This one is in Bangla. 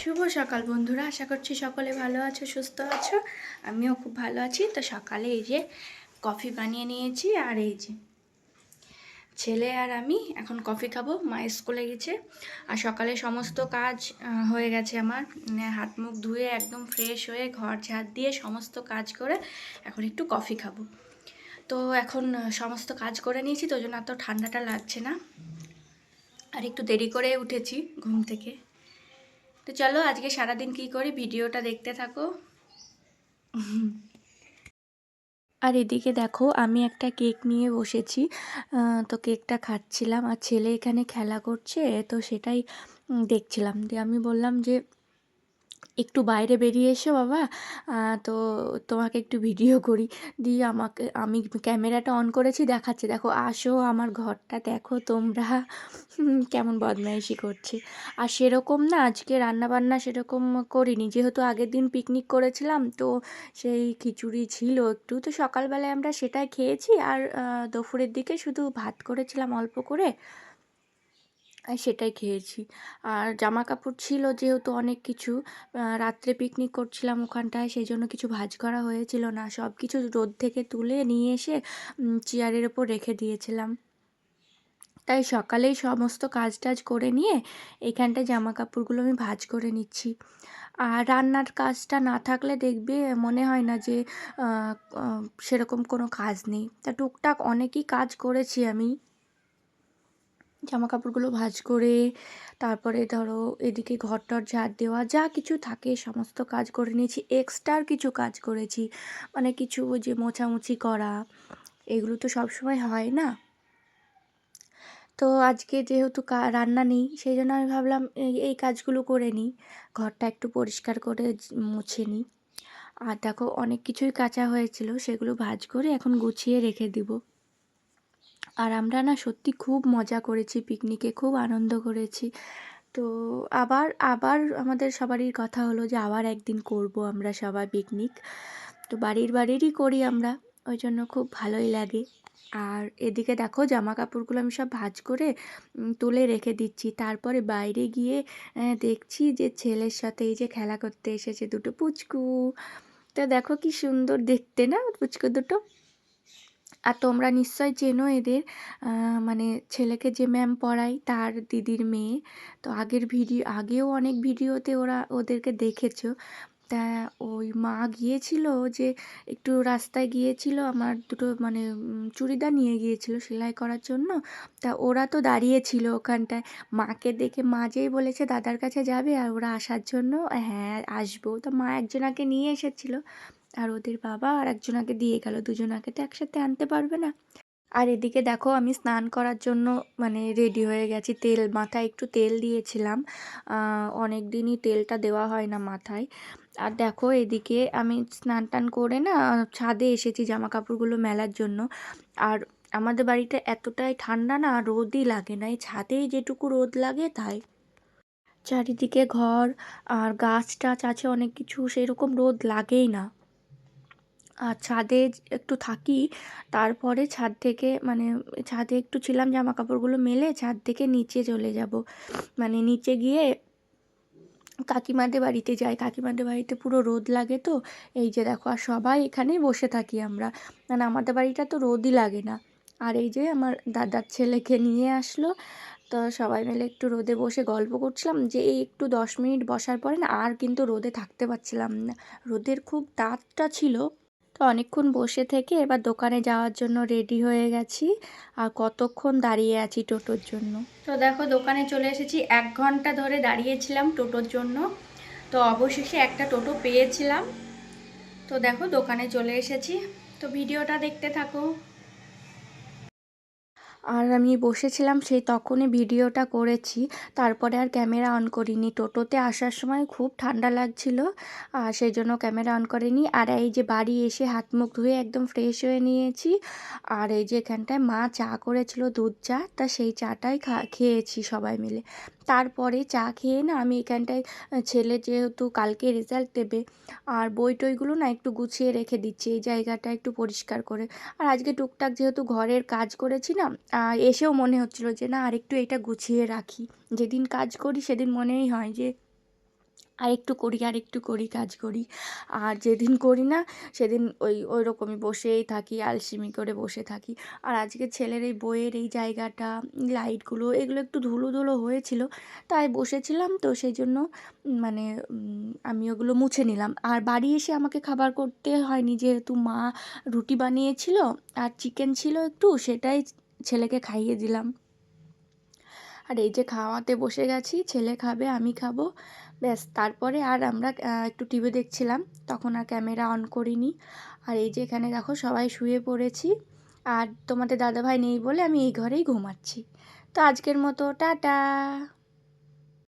শুভ সকাল বন্ধুরা, আশা করছি সকলে ভালো আছো, সুস্থ আছো। আমিও খুব ভালো আছি। তো সকালে এই যে কফি বানিয়ে নিয়েছি, আর এই যে ছেলে আর আমি এখন কফি খাবো। মা স্কুলে গেছে, আর সকালে সমস্ত কাজ হয়ে গেছে আমার। হাত মুখ ধুয়ে একদম ফ্রেশ হয়ে ঘর ঝাড় দিয়ে সমস্ত কাজ করে এখন একটু কফি খাবো। তো এখন সমস্ত কাজ করে নিয়েছি, তো জন্য এত ঠান্ডাটা লাগছে না। আর একটু দেরি করে উঠেছি ঘুম থেকে। তো চলো আজকে সারাদিন কি করি ভিডিওটা দেখতে থাকো। আর এদিকে দেখো আমি একটা কেক নিয়ে বসেছি। তো কেকটা খাচ্ছিলাম, আর ছেলে এখানে খেলা করছে, তো সেটাই দেখছিলাম। দিয়ে আমি বললাম যে একটু বাইরে বেরিয়ে এসো বাবা, তো তোমাকে একটু ভিডিও করি। দিয়ে আমি ক্যামেরাটা অন করেছি, দেখাচ্ছে দেখো আসো আমার ঘরটা দেখো তোমরা। কেমন বদমাইশি করছে। আর সেরকম না, আজকে রান্নাবান্না সেরকম করিনি, যেহেতু আগের দিন পিকনিক করেছিলাম, তো সেই খিচুড়ি ছিল একটু, তো সকালবেলায় আমরা সেটাই খেয়েছি। আর দুপুরের দিকে শুধু ভাত করেছিলাম অল্প করে, আর সেটাই খেয়েছি। আর জামা কাপড় ছিল যেহেতু অনেক কিছু, রাত্রে পিকনিক করছিলাম ওখানটায়, সেই জন্য কিছু ভাঁজ করা হয়েছিল না, সব কিছু রোদ থেকে তুলে নিয়ে এসে চেয়ারের ওপর রেখে দিয়েছিলাম। তাই সকালেই সমস্ত কাজ টাজ করে নিয়ে এখানটায় জামা কাপড়গুলো আমি ভাঁজ করে নিচ্ছি। আর রান্নার কাজটা না থাকলে দেখবে মনে হয় না যে সেরকম কোনো কাজ নেই। তা টুকটাক অনেকই কাজ করেছি আমি, জামা কাপড়গুলো ভাঁজ করে, তারপরে ধরো এদিকে ঘর টর ঝাড় দেওয়া, যা কিছু থাকে সমস্ত কাজ করে নিয়েছি। এক্সট্রার কিছু কাজ করেছি, মানে কিছু ওই যে মোছামুছি করা, এগুলো তো সবসময় হয় না। তো আজকে যেহেতু রান্না নেই, সেই জন্য আমি ভাবলাম এই কাজগুলো করে নিই, ঘরটা একটু পরিষ্কার করে মুছে নিই। আর দেখো অনেক কিছুই কাঁচা হয়েছিল, সেগুলো ভাঁজ করে এখন গুছিয়ে রেখে দিব। আর আমরা না সত্যি খুব মজা করেছি পিকনিকে, খুব আনন্দ করেছি। তো আবার আবার আমাদের সবারই কথা হলো যে আবার একদিন করব আমরা সবাই পিকনিক। তো বাড়িরই করি আমরা, ওই জন্য খুব ভালোই লাগে। আর এদিকে দেখো জামা কাপড়গুলো আমি সব ভাঁজ করে তুলে রেখে দিচ্ছি। তারপরে বাইরে গিয়ে দেখছি যে ছেলের সাথে এই যে খেলা করতে এসেছে দুটো পুচকু। তো দেখো কি সুন্দর দেখতে না পুচকু দুটো। আর তোমরা নিশ্চয় চেনো এদের, মানে ছেলেকে যে ম্যাম পড়ায় তার দিদির মেয়ে। তো আগেও অনেক ভিডিওতে ওদেরকে দেখেছো। তা ওই মা গিয়েছিল, যে একটু রাস্তায় গিয়েছিল, আমার দুটো মানে চুড়িদার নিয়ে গিয়েছিল সেলাই করার জন্য। তা ওরা তো দাঁড়িয়ে ছিল ওখানটায়, মাকে দেখে মা যেই বলেছে দাদার কাছে যাবে আর ওরা আসার জন্য, হ্যাঁ আসবো, তো মা একজনাকে নিয়ে এসেছিল, আর ওদের বাবা আর একজনাকে দিয়ে গেল, দুজনাকে তো একসাথে আনতে পারবে না। আর এদিকে দেখো আমি স্নান করার জন্য মানে রেডি হয়ে গেছি। মাথায় একটু তেল দিয়েছিলাম, অনেক দিনই তেলটা দেওয়া হয় না মাথায়। আর দেখো এদিকে আমি স্নান টান করে না ছাদে এসেছি জামা কাপড়গুলো মেলার জন্য। আর আমাদের বাড়িটা এতটাই ঠান্ডা না, রোদই লাগে না, এই ছাদেই যেটুকু রোদ লাগে তাই। চারিদিকে ঘর আর গাছ টাছ আছে অনেক কিছু, সেরকম রোদ লাগেই না। আর ছাদে একটু থাকি, তারপরে ছাদ থেকে মানে ছাদে একটু ছিলাম জামা কাপড়গুলো মেলে ছাদ থেকে নিচে চলে যাব। মানে নিচে গিয়ে কাকিমাদের বাড়িতে যাই, কাকিমাদের বাড়িতে পুরো রোদ লাগে, তো এই যে দেখো আর সবাই এখানেই বসে থাকি আমরা, মানে আমাদের বাড়িটা তো রোদই লাগে না। আর এই যে আমার দাদার ছেলেকে নিয়ে আসলো, তো সবাই মিলে একটু রোদে বসে গল্প করছিলাম, যে এই একটু 10 মিনিট বসার পরে না আর কিন্তু রোদে থাকতে পারছিলাম না, রোদের খুব তাপটা ছিল। তো অনেকক্ষণ বসে থেকে এবার দোকানে যাওয়ার জন্য রেডি হয়ে গেছি। আর কতক্ষণ দাঁড়িয়ে আছি টোটোর জন্য। তো দেখো দোকানে চলে এসেছি, 1 ঘন্টা ধরে দাঁড়িয়েছিলাম টোটোর জন্য। তো অবশেষে একটা টোটো পেয়েছিলাম। তো দেখো দোকানে চলে এসেছি, তো ভিডিওটা দেখতে থাকো। আর আমি বসেছিলাম সেই তখনই ভিডিওটা করেছি, তারপরে আর ক্যামেরা অন করিনি। টোটোতে আসার সময় খুব ঠান্ডা লাগছিল, আর সেই জন্য ক্যামেরা অন করিনি। আর এই যে বাড়ি এসে হাত মুখ ধুয়ে একদম ফ্রেশ হয়ে নিয়েছি। আর এই যে এখানটায় মা চা করেছিল, দুধ চা, তা সেই চাটাই খেয়েছি সবাই মিলে। তারপরে চা খেয়ে না আমি এখানটায় ছেলে যেহেতু কালকে রেজাল্ট দেবে, আর বই টইগুলো না একটু গুছিয়ে রেখে দিচ্ছি এই জায়গাটা একটু পরিষ্কার করে। আর আজকে টুকটাক যেহেতু ঘরের কাজ করেছি না, এসেও মনে হচ্ছিল যে না আরেকটু এটা গুছিয়ে রাখি। যেদিন কাজ করি সেদিন মনেই হয় যে আরেকটু করি, আরেকটু করি, কাজ করি। আর যেদিন করি না সেদিন ওইরকমই বসেই থাকি, আলসেমি করে বসে থাকি। আর আজকে ছেলের এই বইয়ের এই জায়গাটা, লাইটগুলো এগুলো একটু ধুলো, ধুলো হয়েছিল। তাই বসেছিলাম তো সেইজন্য মানে আমি ওগুলো মুছে নিলাম। আর বাড়ি এসে আমাকে খাবার করতে হয়নি যেহেতু মা রুটি বানিয়েছিল আর চিকেন ছিল একটু, সেটাই ছেলেকে খাইয়ে দিলাম। আর এই যে খাওয়াতে বসে গেছি, ছেলে খাবে, আমি খাবো, ব্যাস। তারপরে আর আমরা একটু টিভি দেখছিলাম, তখন আর ক্যামেরা অন করিনি। আর এই যে এখানে দেখো সবাই শুয়ে পড়েছি, আর তোমাদের দাদাভাই নেই বলে আমি এই ঘরেই ঘুমাচ্ছি। তো আজকের মতো টাটা।